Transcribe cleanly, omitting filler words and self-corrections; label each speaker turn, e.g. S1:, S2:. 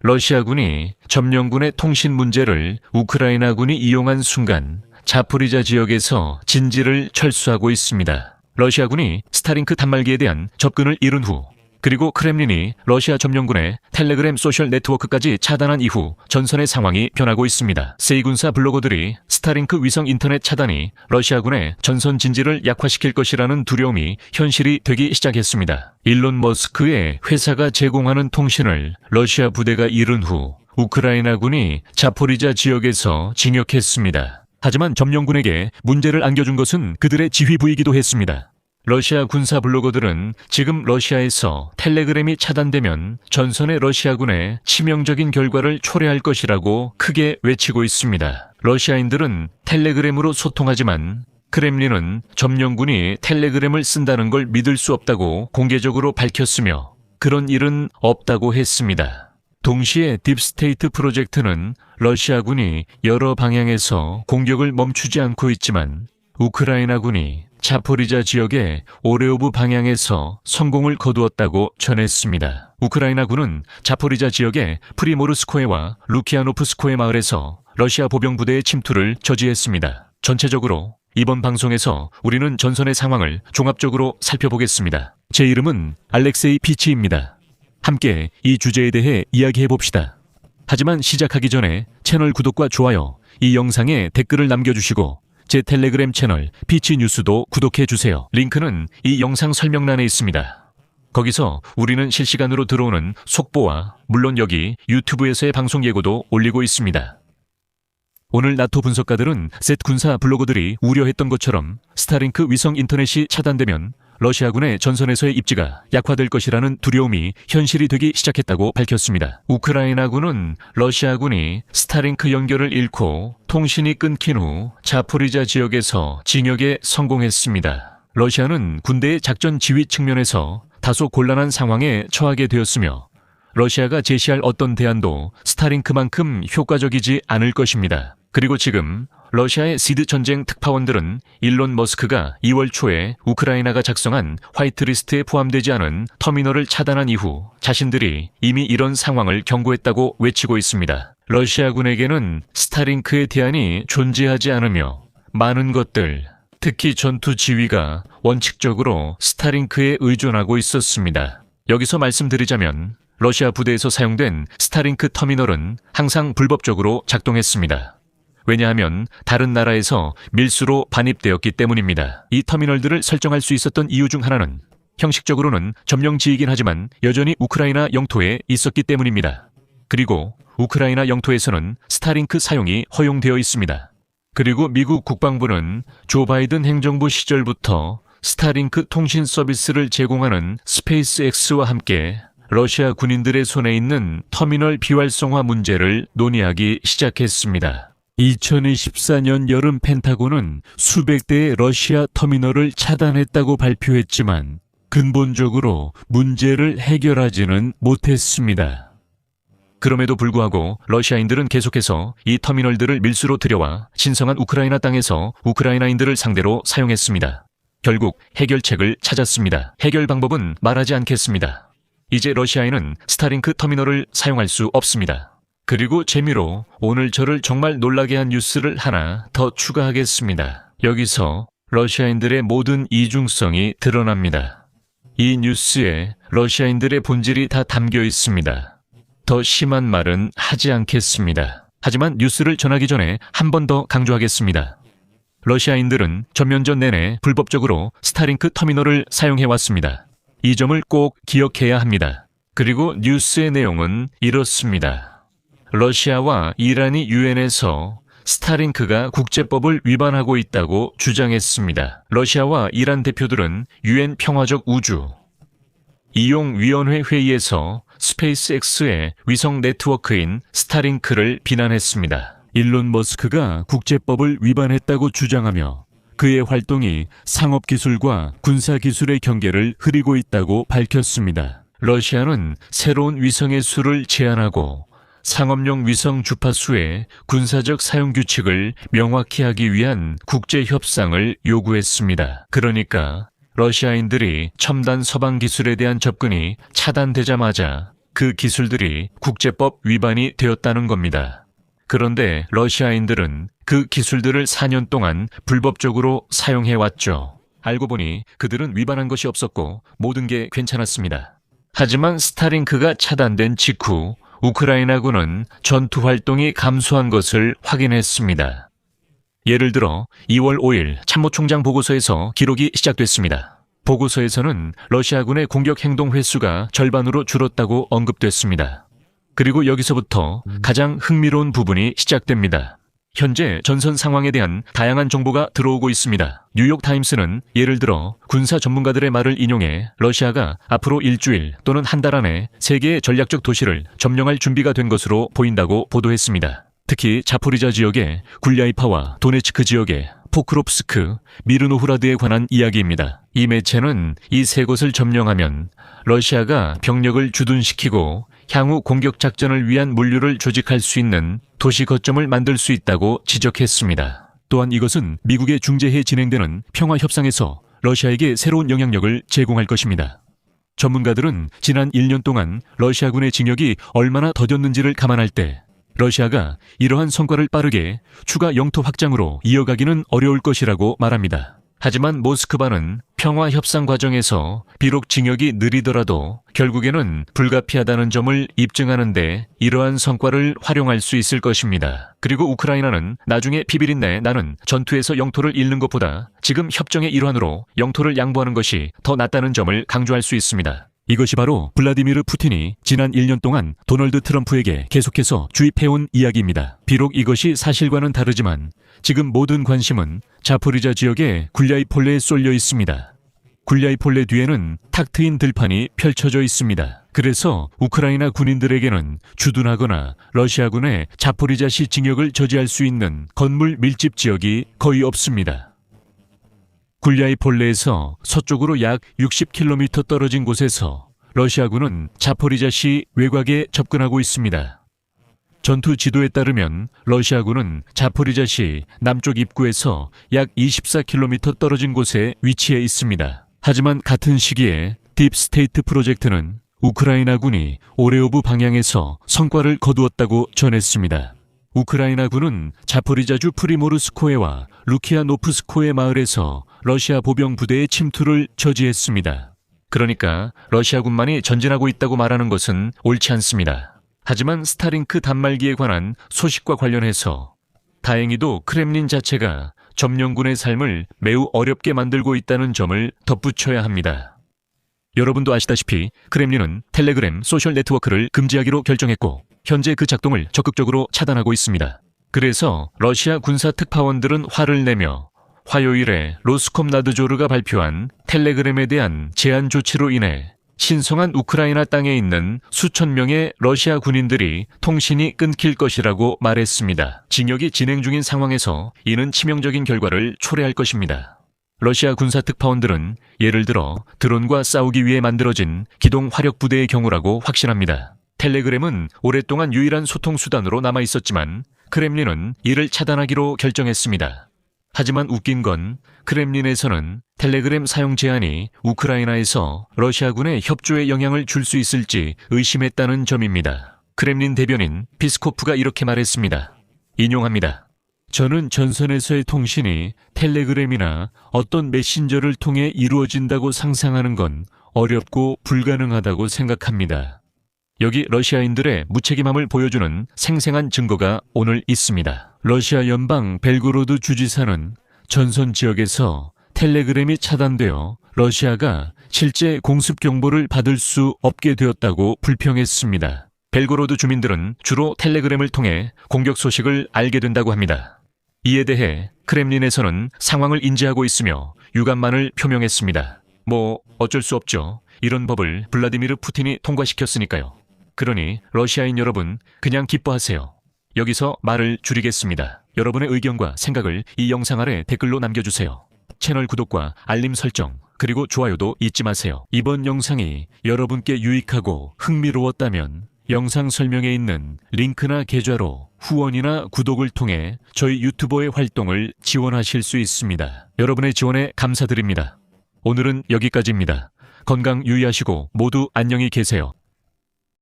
S1: 러시아군이 점령군의 통신 문제를 우크라이나군이 이용한 순간 자포리자 지역에서 진지를 철수하고 있습니다. 러시아군이 스타링크 단말기에 대한 접근을 이룬 후, 그리고 크렘린이 러시아 점령군의 텔레그램 소셜 네트워크까지 차단한 이후 전선의 상황이 변하고 있습니다. 세이군사 블로거들이 스타링크 위성 인터넷 차단이 러시아군의 전선 진지를 약화시킬 것이라는 두려움이 현실이 되기 시작했습니다. 일론 머스크의 회사가 제공하는 통신을 러시아 부대가 잃은 후 우크라이나군이 자포리자 지역에서 진격했습니다. 하지만 점령군에게 문제를 안겨준 것은 그들의 지휘부이기도 했습니다. 러시아 군사 블로거들은 지금 러시아에서 텔레그램이 차단되면 전선의 러시아군의 치명적인 결과를 초래할 것이라고 크게 외치고 있습니다. 러시아인들은 텔레그램으로 소통하지만 크렘린은 점령군이 텔레그램을 쓴다는 걸 믿을 수 없다고 공개적으로 밝혔으며 그런 일은 없다고 했습니다. 동시에 딥스테이트 프로젝트는 러시아군이 여러 방향에서 공격을 멈추지 않고 있지만 우크라이나군이 자포리자 지역의 오레오브 방향에서 성공을 거두었다고 전했습니다. 우크라이나군은 자포리자 지역의 프리모르스코에와 루키아노프스코에 마을에서 러시아 보병 부대의 침투를 저지했습니다. 전체적으로 이번 방송에서 우리는 전선의 상황을 종합적으로 살펴보겠습니다. 제 이름은 알렉세이 피치입니다. 함께 이 주제에 대해 이야기해봅시다. 하지만 시작하기 전에 채널 구독과 좋아요, 이 영상에 댓글을 남겨주시고 제 텔레그램 채널 피치 뉴스도 구독해주세요. 링크는 이 영상 설명란에 있습니다. 거기서 우리는 실시간으로 들어오는 속보와 물론 여기 유튜브에서의 방송 예고도 올리고 있습니다. 오늘 나토 분석가들은 셋 군사 블로거들이 우려했던 것처럼 스타링크 위성 인터넷이 차단되면 러시아군의 전선에서의 입지가 약화될 것이라는 두려움이 현실이 되기 시작했다고 밝혔습니다. 우크라이나군은 러시아군이 스타링크 연결을 잃고 통신이 끊긴 후 자포리자 지역에서 진격에 성공했습니다. 러시아는 군대의 작전 지휘 측면에서 다소 곤란한 상황에 처하게 되었으며 러시아가 제시할 어떤 대안도 스타링크만큼 효과적이지 않을 것입니다. 그리고 지금 러시아의 시드 전쟁 특파원들은 일론 머스크가 2월 초에 우크라이나가 작성한 화이트리스트에 포함되지 않은 터미널을 차단한 이후 자신들이 이미 이런 상황을 경고했다고 외치고 있습니다. 러시아군에게는 스타링크의 대안이 존재하지 않으며 많은 것들, 특히 전투 지휘가 원칙적으로 스타링크에 의존하고 있었습니다. 여기서 말씀드리자면 러시아 부대에서 사용된 스타링크 터미널은 항상 불법적으로 작동했습니다. 왜냐하면 다른 나라에서 밀수로 반입되었기 때문입니다. 이 터미널들을 설정할 수 있었던 이유 중 하나는 형식적으로는 점령지이긴 하지만 여전히 우크라이나 영토에 있었기 때문입니다. 그리고 우크라이나 영토에서는 스타링크 사용이 허용되어 있습니다. 그리고 미국 국방부는 조 바이든 행정부 시절부터 스타링크 통신 서비스를 제공하는 스페이스X와 함께 러시아 군인들의 손에 있는 터미널 비활성화 문제를 논의하기 시작했습니다. 2024년 여름 펜타곤은 수백 대의 러시아 터미널을 차단했다고 발표했지만 근본적으로 문제를 해결하지는 못했습니다. 그럼에도 불구하고 러시아인들은 계속해서 이 터미널들을 밀수로 들여와 신성한 우크라이나 땅에서 우크라이나인들을 상대로 사용했습니다. 결국 해결책을 찾았습니다. 해결 방법은 말하지 않겠습니다. 이제 러시아에는 스타링크 터미널을 사용할 수 없습니다. 그리고 재미로 오늘 저를 정말 놀라게 한 뉴스를 하나 더 추가하겠습니다. 여기서 러시아인들의 모든 이중성이 드러납니다. 이 뉴스에 러시아인들의 본질이 다 담겨 있습니다. 더 심한 말은 하지 않겠습니다. 하지만 뉴스를 전하기 전에 한 번 더 강조하겠습니다. 러시아인들은 전면전 내내 불법적으로 스타링크 터미널을 사용해왔습니다. 이 점을 꼭 기억해야 합니다. 그리고 뉴스의 내용은 이렇습니다. 러시아와 이란이 유엔에서 스타링크가 국제법을 위반하고 있다고 주장했습니다. 러시아와 이란 대표들은 유엔 평화적 우주 이용위원회 회의에서 스페이스X의 위성 네트워크인 스타링크를 비난했습니다. 일론 머스크가 국제법을 위반했다고 주장하며 그의 활동이 상업기술과 군사기술의 경계를 흐리고 있다고 밝혔습니다. 러시아는 새로운 위성의 수를 제한하고 상업용 위성 주파수의 군사적 사용 규칙을 명확히 하기 위한 국제 협상을 요구했습니다. 그러니까 러시아인들이 첨단 서방 기술에 대한 접근이 차단되자마자 그 기술들이 국제법 위반이 되었다는 겁니다. 그런데 러시아인들은 그 기술들을 4년 동안 불법적으로 사용해왔죠. 알고 보니 그들은 위반한 것이 없었고 모든 게 괜찮았습니다. 하지만 스타링크가 차단된 직후 우크라이나군은 전투 활동이 감소한 것을 확인했습니다. 예를 들어 2월 5일 참모총장 보고서에서 기록이 시작됐습니다. 보고서에서는 러시아군의 공격 행동 횟수가 절반으로 줄었다고 언급됐습니다. 그리고 여기서부터 가장 흥미로운 부분이 시작됩니다. 현재 전선 상황에 대한 다양한 정보가 들어오고 있습니다. 뉴욕타임스는 예를 들어 군사 전문가들의 말을 인용해 러시아가 앞으로 일주일 또는 한 달 안에 3개의 전략적 도시를 점령할 준비가 된 것으로 보인다고 보도했습니다. 특히 자포리자 지역의 굴야이파와 도네츠크 지역의 포크롭스크, 미르노후라드에 관한 이야기입니다. 이 매체는 이 3곳을 점령하면 러시아가 병력을 주둔시키고 향후 공격 작전을 위한 물류를 조직할 수 있는 도시 거점을 만들 수 있다고 지적했습니다. 또한 이것은 미국의 중재해 진행되는 평화 협상에서 러시아에게 새로운 영향력을 제공할 것입니다. 전문가들은 지난 1년 동안 러시아군의 징역이 얼마나 더뎠는지를 감안할 때 러시아가 이러한 성과를 빠르게 추가 영토 확장으로 이어가기는 어려울 것이라고 말합니다. 하지만 모스크바는 평화 협상 과정에서 비록 징역이 느리더라도 결국에는 불가피하다는 점을 입증하는데 이러한 성과를 활용할 수 있을 것입니다. 그리고 우크라이나는 나중에 피비린내 나는 전투에서 영토를 잃는 것보다 지금 협정의 일환으로 영토를 양보하는 것이 더 낫다는 점을 강조할 수 있습니다. 이것이 바로 블라디미르 푸틴이 지난 1년 동안 도널드 트럼프에게 계속해서 주입해온 이야기입니다. 비록 이것이 사실과는 다르지만 지금 모든 관심은 자포리자 지역의 굴야이폴레에 쏠려 있습니다. 굴야이폴레 뒤에는 탁 트인 들판이 펼쳐져 있습니다. 그래서 우크라이나 군인들에게는 주둔하거나 러시아군의 자포리자시 징역을 저지할 수 있는 건물 밀집 지역이 거의 없습니다. 굴야이폴레에서 서쪽으로 약 60km 떨어진 곳에서 러시아군은 자포리자시 외곽에 접근하고 있습니다. 전투 지도에 따르면 러시아군은 자포리자시 남쪽 입구에서 약 24km 떨어진 곳에 위치해 있습니다. 하지만 같은 시기에 딥스테이트 프로젝트는 우크라이나군이 오레오브 방향에서 성과를 거두었다고 전했습니다. 우크라이나군은 자포리자주 프리모르스코에와 루키아노프스코에 마을에서 러시아 보병 부대의 침투를 저지했습니다. 그러니까 러시아군만이 전진하고 있다고 말하는 것은 옳지 않습니다. 하지만 스타링크 단말기에 관한 소식과 관련해서 다행히도 크렘린 자체가 점령군의 삶을 매우 어렵게 만들고 있다는 점을 덧붙여야 합니다. 여러분도 아시다시피 크렘린은 텔레그램 소셜 네트워크를 금지하기로 결정했고 현재 그 작동을 적극적으로 차단하고 있습니다. 그래서 러시아 군사 특파원들은 화를 내며 화요일에 로스콤나드조르가 발표한 텔레그램에 대한 제한 조치로 인해 신성한 우크라이나 땅에 있는 수천 명의 러시아 군인들이 통신이 끊길 것이라고 말했습니다. 징역이 진행 중인 상황에서 이는 치명적인 결과를 초래할 것입니다. 러시아 군사 특파원들은 예를 들어 드론과 싸우기 위해 만들어진 기동 화력 부대의 경우라고 확신합니다. 텔레그램은 오랫동안 유일한 소통 수단으로 남아 있었지만 크렘린은 이를 차단하기로 결정했습니다. 하지만 웃긴 건 크렘린에서는 텔레그램 사용 제한이 우크라이나에서 러시아군의 협조에 영향을 줄 수 있을지 의심했다는 점입니다. 크렘린 대변인 피스코프가 이렇게 말했습니다. 인용합니다. 저는 전선에서의 통신이 텔레그램이나 어떤 메신저를 통해 이루어진다고 상상하는 건 어렵고 불가능하다고 생각합니다. 여기 러시아인들의 무책임함을 보여주는 생생한 증거가 오늘 있습니다. 러시아 연방 벨고로드 주지사는 전선 지역에서 텔레그램이 차단되어 러시아가 실제 공습 경보를 받을 수 없게 되었다고 불평했습니다. 벨고로드 주민들은 주로 텔레그램을 통해 공격 소식을 알게 된다고 합니다. 이에 대해 크렘린에서는 상황을 인지하고 있으며 유감만을 표명했습니다. 어쩔 수 없죠. 이런 법을 블라디미르 푸틴이 통과시켰으니까요. 그러니 러시아인 여러분 그냥 기뻐하세요. 여기서 말을 줄이겠습니다. 여러분의 의견과 생각을 이 영상 아래 댓글로 남겨주세요. 채널 구독과 알림 설정 그리고 좋아요도 잊지 마세요. 이번 영상이 여러분께 유익하고 흥미로웠다면 영상 설명에 있는 링크나 계좌로 후원이나 구독을 통해 저희 유튜버의 활동을 지원하실 수 있습니다. 여러분의 지원에 감사드립니다. 오늘은 여기까지입니다. 건강 유의하시고 모두 안녕히 계세요.